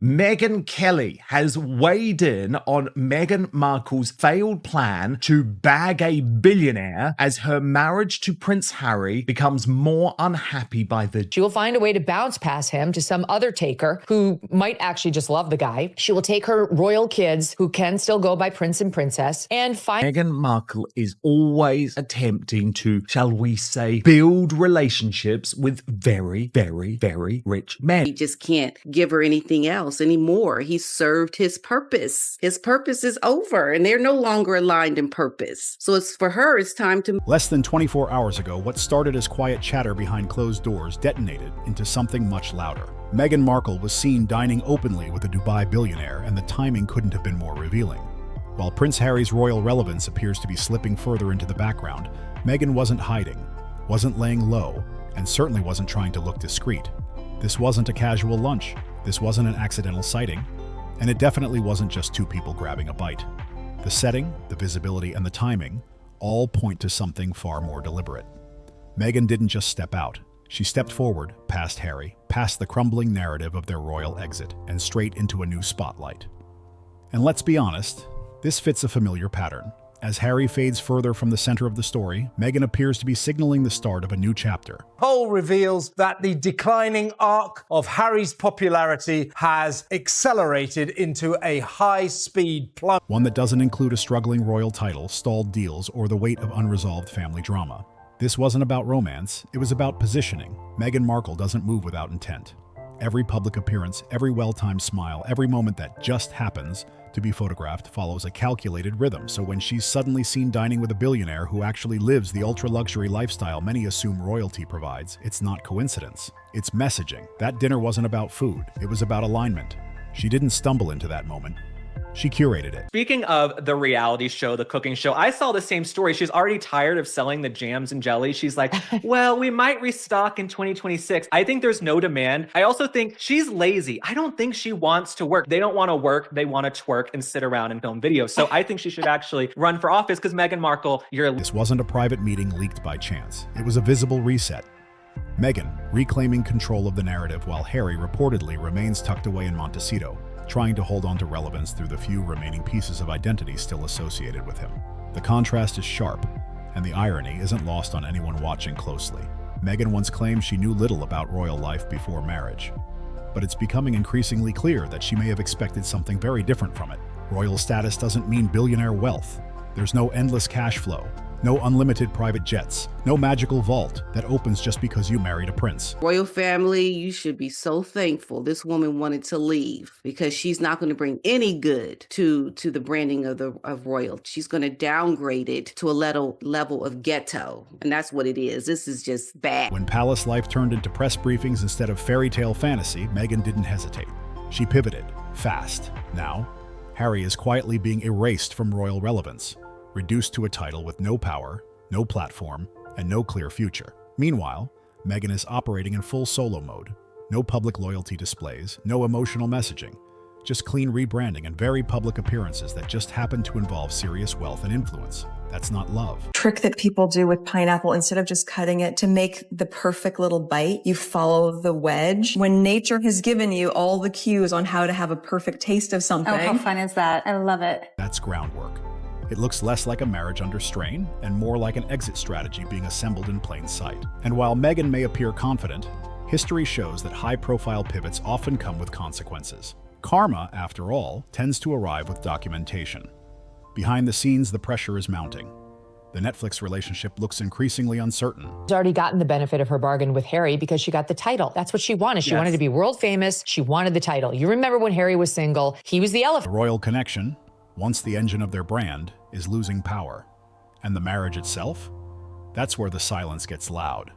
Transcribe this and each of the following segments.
Megyn Kelly has weighed in on Meghan Markle's failed plan to bag a billionaire as her marriage to Prince Harry becomes more unhappy by the... She will find a way to bounce past him to some other taker who might actually just love the guy. She will take her royal kids who can still go by prince and princess and find... Meghan Markle is always attempting to, shall we say, build relationships with very, very, very rich men. He just can't give her anything else anymore. He served his purpose. His purpose is over and they're no longer aligned in purpose. So it's for her, it's time to... Less than 24 hours ago, what started as quiet chatter behind closed doors detonated into something much louder. Meghan Markle was seen dining openly with a Dubai billionaire, and the timing couldn't have been more revealing. While Prince Harry's royal relevance appears to be slipping further into the background, Meghan wasn't hiding, wasn't laying low, and certainly wasn't trying to look discreet. This wasn't a casual lunch, this wasn't an accidental sighting, and it definitely wasn't just two people grabbing a bite. The setting, the visibility, and the timing all point to something far more deliberate. Meghan didn't just step out. She stepped forward, past Harry, past the crumbling narrative of their royal exit, and straight into a new spotlight. And let's be honest, this fits a familiar pattern. As Harry fades further from the center of the story, Meghan appears to be signaling the start of a new chapter. Poll reveals that the declining arc of Harry's popularity has accelerated into a high-speed plunge. One that doesn't include a struggling royal title, stalled deals, or the weight of unresolved family drama. This wasn't about romance, it was about positioning. Meghan Markle doesn't move without intent. Every public appearance, every well-timed smile, every moment that just happens to be photographed follows a calculated rhythm. So when she's suddenly seen dining with a billionaire who actually lives the ultra-luxury lifestyle many assume royalty provides, it's not coincidence. It's messaging. That dinner wasn't about food, it was about alignment. She didn't stumble into that moment. She curated it. Speaking of the reality show, the cooking show, I saw the same story. She's already tired of selling the jams and jelly. She's like, well, we might restock in 2026. I think there's no demand. I also think she's lazy. I don't think she wants to work. They don't want to work. They want to twerk and sit around and film videos. So I think she should actually run for office because Meghan Markle, This wasn't a private meeting leaked by chance. It was a visible reset. Meghan reclaiming control of the narrative while Harry reportedly remains tucked away in Montecito, trying to hold on to relevance through the few remaining pieces of identity still associated with him. The contrast is sharp, and the irony isn't lost on anyone watching closely. Meghan once claimed she knew little about royal life before marriage, but it's becoming increasingly clear that she may have expected something very different from it. Royal status doesn't mean billionaire wealth. There's no endless cash flow, no unlimited private jets, no magical vault that opens just because you married a prince. Royal family, you should be so thankful this woman wanted to leave because she's not going to bring any good to the branding of royal. She's going to downgrade it to a level of ghetto, and that's what it is. This is just bad. When palace life turned into press briefings instead of fairy tale fantasy, Meghan didn't hesitate. She pivoted, fast. Now, Harry is quietly being erased from royal relevance, reduced to a title with no power, no platform, and no clear future. Meanwhile, Meghan is operating in full solo mode. No public loyalty displays, no emotional messaging, just clean rebranding and very public appearances that just happen to involve serious wealth and influence. That's not love. Trick that people do with pineapple, instead of just cutting it to make the perfect little bite, you follow the wedge. When nature has given you all the cues on how to have a perfect taste of something. Oh, how fun is that? I love it. That's groundwork. It looks less like a marriage under strain and more like an exit strategy being assembled in plain sight. And while Meghan may appear confident, history shows that high-profile pivots often come with consequences. Karma, after all, tends to arrive with documentation. Behind the scenes, the pressure is mounting. The Netflix relationship looks increasingly uncertain. She's already gotten the benefit of her bargain with Harry because she got the title. That's what she wanted. She wanted to be world famous. She wanted the title. You remember when Harry was single, he was the elephant. The royal connection, once the engine of their brand, is losing power. And the marriage itself? That's where the silence gets loud.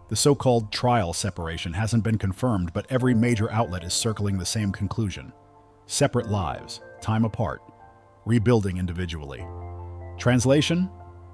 The so-called trial separation hasn't been confirmed, but every major outlet is circling the same conclusion. Separate lives, time apart, rebuilding individually. Translation?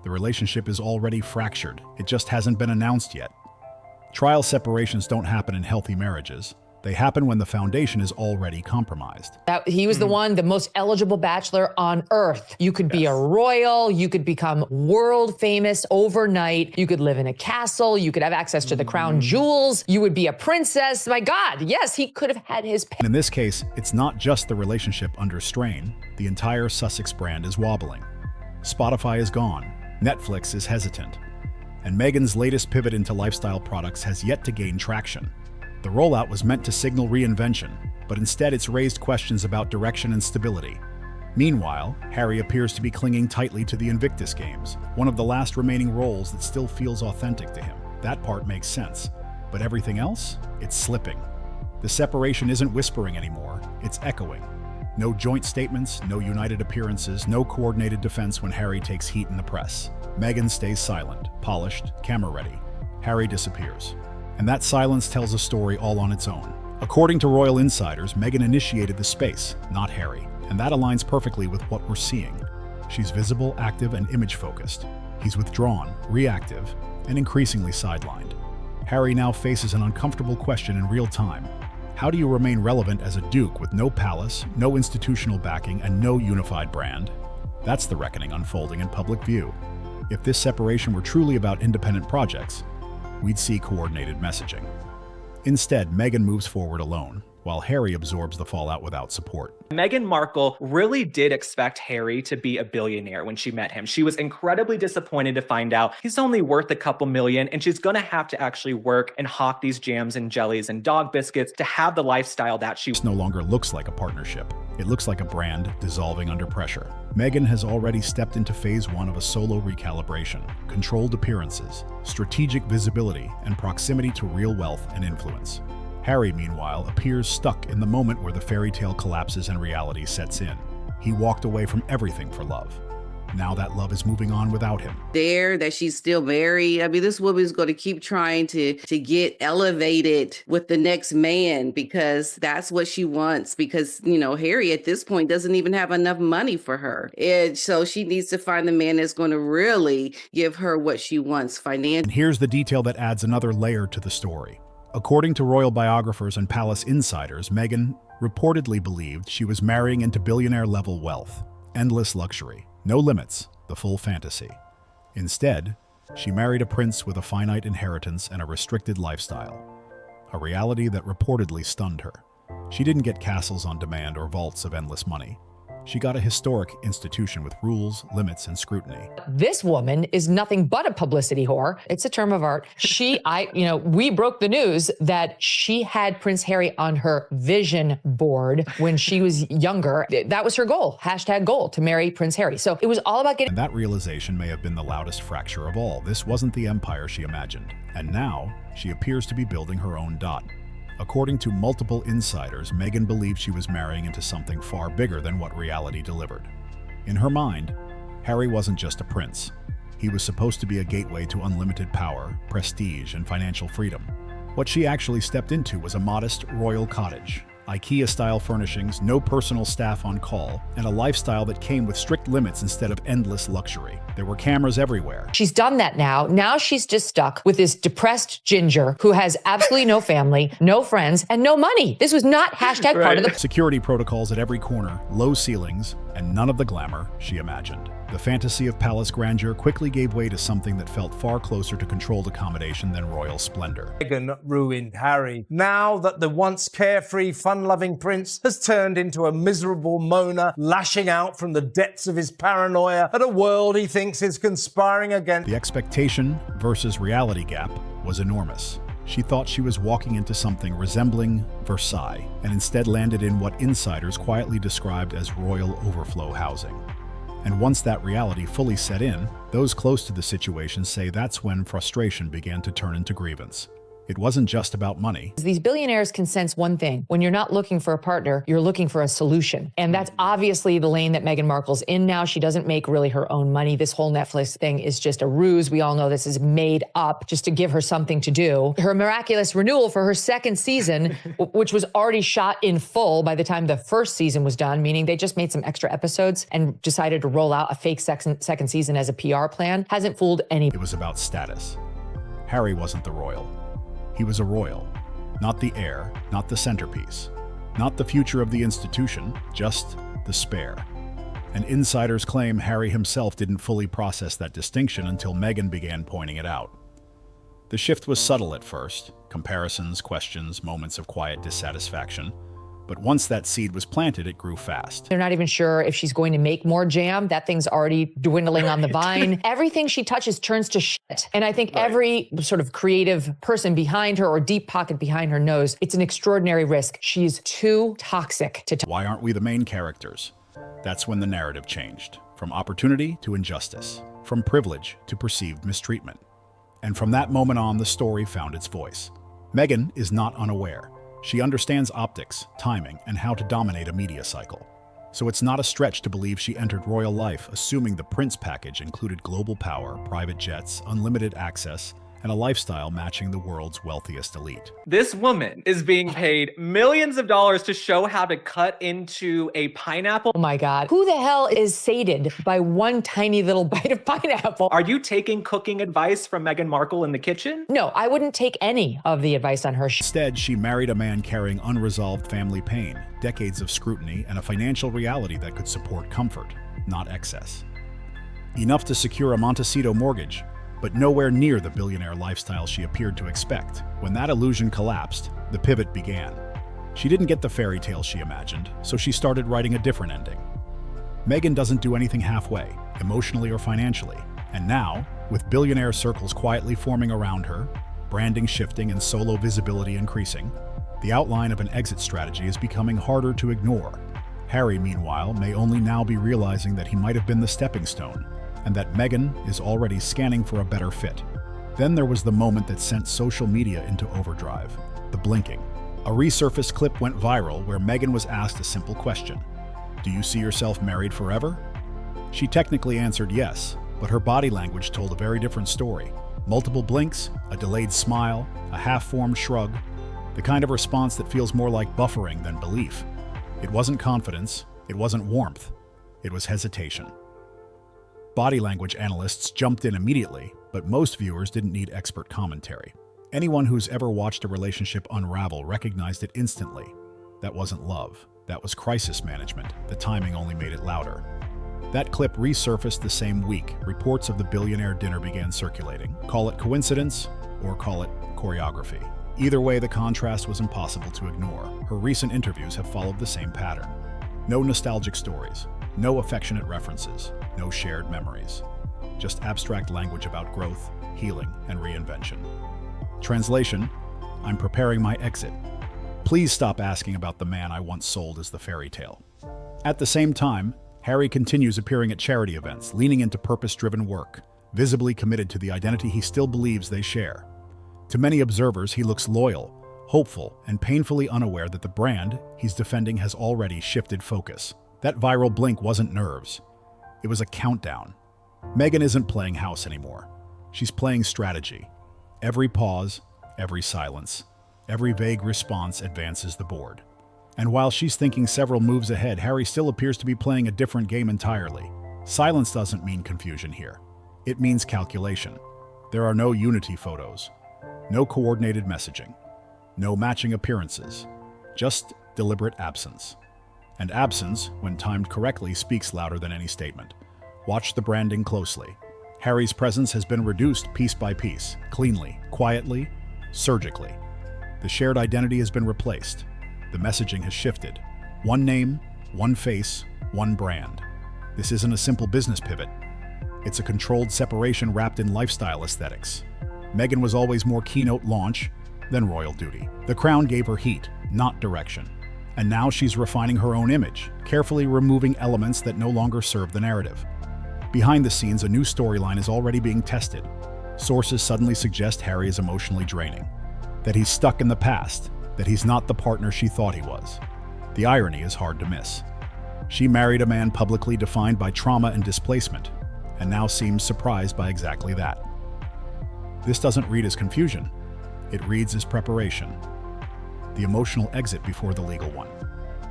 The relationship is already fractured. It just hasn't been announced yet. Trial separations don't happen in healthy marriages. They happen when the foundation is already compromised. He was the one, the most eligible bachelor on earth. You could be a royal, you could become world famous overnight, you could live in a castle, you could have access to the crown jewels, you would be a princess. My God, yes, he could have had his pick. And in this case, it's not just the relationship under strain. The entire Sussex brand is wobbling. Spotify is gone. Netflix is hesitant. And Meghan's latest pivot into lifestyle products has yet to gain traction. The rollout was meant to signal reinvention, but instead it's raised questions about direction and stability. Meanwhile, Harry appears to be clinging tightly to the Invictus Games, one of the last remaining roles that still feels authentic to him. That part makes sense. But everything else? It's slipping. The separation isn't whispering anymore, it's echoing. No joint statements, no united appearances, no coordinated defense when Harry takes heat in the press. Meghan stays silent, polished, camera-ready. Harry disappears. And that silence tells a story all on its own. According to royal insiders, Meghan initiated the space, not Harry, and that aligns perfectly with what we're seeing. She's visible, active, and image-focused. He's withdrawn, reactive, and increasingly sidelined. Harry now faces an uncomfortable question in real time. How do you remain relevant as a duke with no palace, no institutional backing, and no unified brand? That's the reckoning unfolding in public view. If this separation were truly about independent projects, we'd see coordinated messaging. Instead, Meghan moves forward alone, while Harry absorbs the fallout without support. Meghan Markle really did expect Harry to be a billionaire when she met him. She was incredibly disappointed to find out he's only worth a couple million, and she's gonna have to actually work and hawk these jams and jellies and dog biscuits to have the lifestyle that she This no longer looks like a partnership. It looks like a brand dissolving under pressure. Meghan has already stepped into phase 1 of a solo recalibration, controlled appearances, strategic visibility, and proximity to real wealth and influence. Harry, meanwhile, appears stuck in the moment where the fairy tale collapses and reality sets in. He walked away from everything for love. Now that love is moving on without him. That she's still married. I mean, this woman's going to keep trying to get elevated with the next man because that's what she wants. Because, Harry at this point doesn't even have enough money for her. And so she needs to find the man that's going to really give her what she wants financially. And here's the detail that adds another layer to the story. According to royal biographers and palace insiders, Meghan reportedly believed she was marrying into billionaire-level wealth, endless luxury, no limits, the full fantasy. Instead, she married a prince with a finite inheritance and a restricted lifestyle, a reality that reportedly stunned her. She didn't get castles on demand or vaults of endless money. She got a historic institution with rules, limits, and scrutiny. This woman is nothing but a publicity whore. It's a term of art. We broke the news that she had Prince Harry on her vision board when she was younger. That was her goal, #goal, to marry Prince Harry. So it was all about getting... And that realization may have been the loudest fracture of all. This wasn't the empire she imagined. And now, she appears to be building her own dot. According to multiple insiders, Meghan believed she was marrying into something far bigger than what reality delivered. In her mind, Harry wasn't just a prince. He was supposed to be a gateway to unlimited power, prestige, and financial freedom. What she actually stepped into was a modest royal cottage, IKEA-style furnishings, no personal staff on call, and a lifestyle that came with strict limits instead of endless luxury. There were cameras everywhere. She's done that now. Now she's just stuck with this depressed ginger who has absolutely no family, no friends, and no money. This was not part of the... Security protocols at every corner, low ceilings, and none of the glamour she imagined. The fantasy of palace grandeur quickly gave way to something that felt far closer to controlled accommodation than royal splendor. Meghan ruined Harry. Now that the once carefree, fun-loving prince has turned into a miserable moaner, lashing out from the depths of his paranoia at a world he thinks is conspiring against. The expectation versus reality gap was enormous. She thought she was walking into something resembling Versailles, and instead landed in what insiders quietly described as royal overflow housing. And once that reality fully set in, those close to the situation say that's when frustration began to turn into grievance. It wasn't just about money. These billionaires can sense one thing. When you're not looking for a partner, you're looking for a solution. And that's obviously the lane that Meghan Markle's in now. She doesn't make really her own money. This whole Netflix thing is just a ruse. We all know this is made up just to give her something to do. Her miraculous renewal for her second season, which was already shot in full by the time the first season was done, meaning they just made some extra episodes and decided to roll out a fake second season as a PR plan, hasn't fooled any. It was about status. Harry wasn't the royal. He was a royal, Not the heir, not the centerpiece, not the future of the institution, just the spare. And insiders claim Harry himself didn't fully process that distinction until Meghan began pointing it out. The shift was subtle at first, comparisons, questions, moments of quiet dissatisfaction. But once that seed was planted, it grew fast. They're not even sure if she's going to make more jam. That thing's already dwindling on the vine. Everything she touches turns to shit. And I think every sort of creative person behind her or deep pocket behind her knows it's an extraordinary risk. She's too toxic to Why aren't we the main characters? That's when the narrative changed, from opportunity to injustice, from privilege to perceived mistreatment. And from that moment on, the story found its voice. Meghan is not unaware. She understands optics, timing, and how to dominate a media cycle. So it's not a stretch to believe she entered royal life assuming the prince package included global power, private jets, unlimited access, and a lifestyle matching the world's wealthiest elite. This woman is being paid millions of dollars to show how to cut into a pineapple. Oh my God. Who the hell is sated by one tiny little bite of pineapple? Are you taking cooking advice from Meghan Markle in the kitchen? No, I wouldn't take any of the advice on her. Instead, she married a man carrying unresolved family pain, decades of scrutiny, and a financial reality that could support comfort, not excess. Enough to secure a Montecito mortgage, but nowhere near the billionaire lifestyle she appeared to expect. When that illusion collapsed, the pivot began. She didn't get the fairy tale she imagined, so she started writing a different ending. Meghan doesn't do anything halfway, emotionally or financially, and now, with billionaire circles quietly forming around her, branding shifting and solo visibility increasing, the outline of an exit strategy is becoming harder to ignore. Harry, meanwhile, may only now be realizing that he might have been the stepping stone, and that Meghan is already scanning for a better fit. Then there was the moment that sent social media into overdrive, the blinking. A resurfaced clip went viral where Meghan was asked a simple question. Do you see yourself married forever? She technically answered yes, but her body language told a very different story. Multiple blinks, a delayed smile, a half-formed shrug, the kind of response that feels more like buffering than belief. It wasn't confidence, it wasn't warmth, it was hesitation. Body language analysts jumped in immediately, but most viewers didn't need expert commentary. Anyone who's ever watched a relationship unravel recognized it instantly. That wasn't love. That was crisis management. The timing only made it louder. That clip resurfaced the same week. Reports of the billionaire dinner began circulating. Call it coincidence or call it choreography. Either way, the contrast was impossible to ignore. Her recent interviews have followed the same pattern. No nostalgic stories. No affectionate references, no shared memories, just abstract language about growth, healing, and reinvention. Translation: I'm preparing my exit. Please stop asking about the man I once sold as the fairy tale. At the same time, Harry continues appearing at charity events, leaning into purpose-driven work, visibly committed to the identity he still believes they share. To many observers, he looks loyal, hopeful, and painfully unaware that the brand he's defending has already shifted focus. That viral blink wasn't nerves. It was a countdown. Meghan isn't playing house anymore. She's playing strategy. Every pause, every silence, every vague response advances the board. And while she's thinking several moves ahead, Harry still appears to be playing a different game entirely. Silence doesn't mean confusion here. It means calculation. There are no unity photos, no coordinated messaging, no matching appearances, just deliberate absence. And absence, when timed correctly, speaks louder than any statement. Watch the branding closely. Harry's presence has been reduced piece by piece, cleanly, quietly, surgically. The shared identity has been replaced. The messaging has shifted. One name, one face, one brand. This isn't a simple business pivot. It's a controlled separation wrapped in lifestyle aesthetics. Meghan was always more keynote launch than royal duty. The crown gave her heat, not direction. And now she's refining her own image, carefully removing elements that no longer serve the narrative. Behind the scenes, a new storyline is already being tested. Sources suddenly suggest Harry is emotionally draining, that he's stuck in the past, that he's not the partner she thought he was. The irony is hard to miss. She married a man publicly defined by trauma and displacement, and now seems surprised by exactly that. This doesn't read as confusion. It reads as preparation. The emotional exit before the legal one.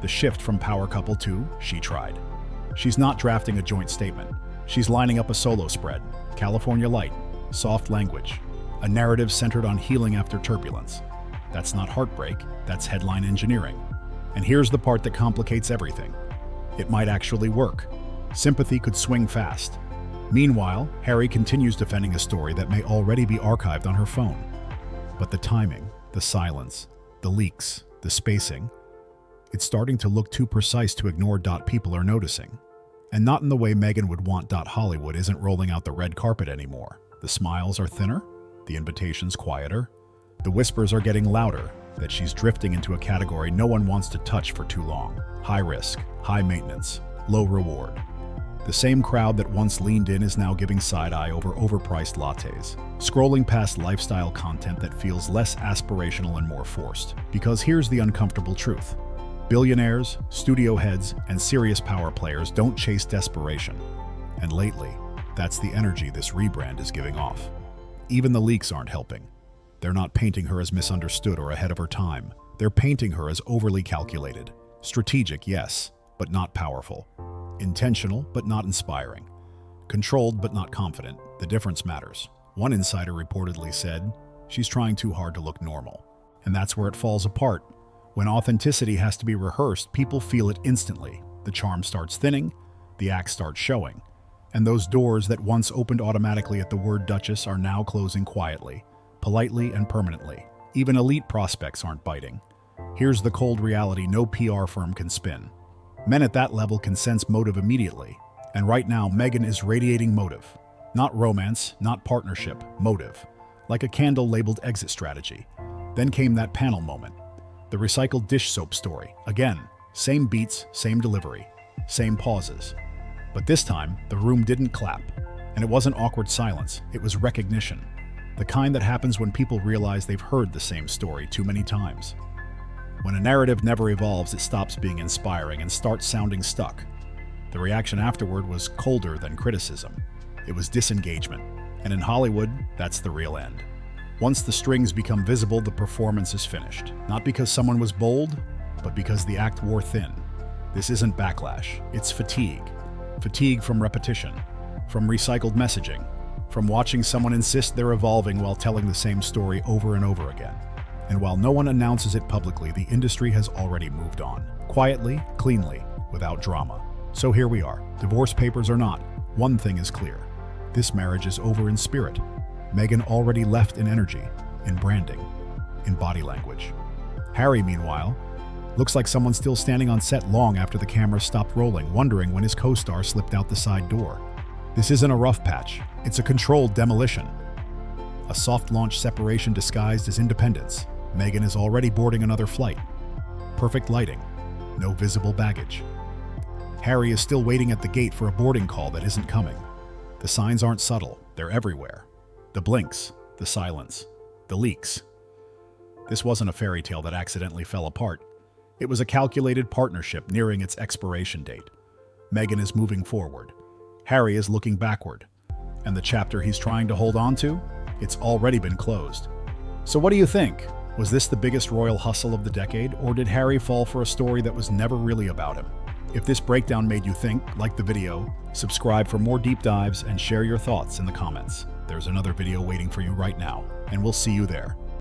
The shift from power couple to she tried. She's not drafting a joint statement. She's lining up a solo spread, California light, soft language, a narrative centered on healing after turbulence. That's not heartbreak, that's headline engineering. And here's the part that complicates everything. It might actually work. Sympathy could swing fast. Meanwhile, Harry continues defending a story that may already be archived on her phone. But the timing, the silence, the leaks, the spacing, it's starting to look too precise to ignore. People are noticing. And not in the way Meghan would want. Hollywood isn't rolling out the red carpet anymore. The smiles are thinner, the invitations quieter, the whispers are getting louder that she's drifting into a category no one wants to touch for too long. High risk, high maintenance, low reward. The same crowd that once leaned in is now giving side-eye over overpriced lattes, scrolling past lifestyle content that feels less aspirational and more forced. Because here's the uncomfortable truth. Billionaires, studio heads, and serious power players don't chase desperation. And lately, that's the energy this rebrand is giving off. Even the leaks aren't helping. They're not painting her as misunderstood or ahead of her time. They're painting her as overly calculated. Strategic, yes, but not powerful. Intentional, but not inspiring. Controlled, but not confident. The difference matters. One insider reportedly said, "She's trying too hard to look normal." And that's where it falls apart. When authenticity has to be rehearsed, people feel it instantly. The charm starts thinning, the act starts showing. And those doors that once opened automatically at the word Duchess are now closing quietly, politely and permanently. Even elite prospects aren't biting. Here's the cold reality no PR firm can spin. Men at that level can sense motive immediately. And right now, Meghan is radiating motive. Not romance, not partnership, motive. Like a candle labeled exit strategy. Then came that panel moment. The recycled dish soap story. Again, same beats, same delivery, same pauses. But this time, the room didn't clap. And it wasn't awkward silence, it was recognition. The kind that happens when people realize they've heard the same story too many times. When a narrative never evolves, it stops being inspiring and starts sounding stuck. The reaction afterward was colder than criticism. It was disengagement. And in Hollywood, that's the real end. Once the strings become visible, the performance is finished. Not because someone was bold, but because the act wore thin. This isn't backlash, it's fatigue. Fatigue from repetition, from recycled messaging, from watching someone insist they're evolving while telling the same story over and over again. And while no one announces it publicly, the industry has already moved on. Quietly, cleanly, without drama. So here we are. Divorce papers or not, one thing is clear. This marriage is over in spirit. Meghan already left in energy, in branding, in body language. Harry, meanwhile, looks like someone still standing on set long after the camera stopped rolling, wondering when his co-star slipped out the side door. This isn't a rough patch, it's a controlled demolition. A soft launch separation disguised as independence. Meghan is already boarding another flight. Perfect lighting, no visible baggage. Harry is still waiting at the gate for a boarding call that isn't coming. The signs aren't subtle, they're everywhere. The blinks, the silence, the leaks. This wasn't a fairy tale that accidentally fell apart. It was a calculated partnership nearing its expiration date. Meghan is moving forward. Harry is looking backward. And the chapter he's trying to hold on to? It's already been closed. So what do you think? Was this the biggest royal hustle of the decade, or did Harry fall for a story that was never really about him? If this breakdown made you think, like the video, subscribe for more deep dives and share your thoughts in the comments. There's another video waiting for you right now, and we'll see you there.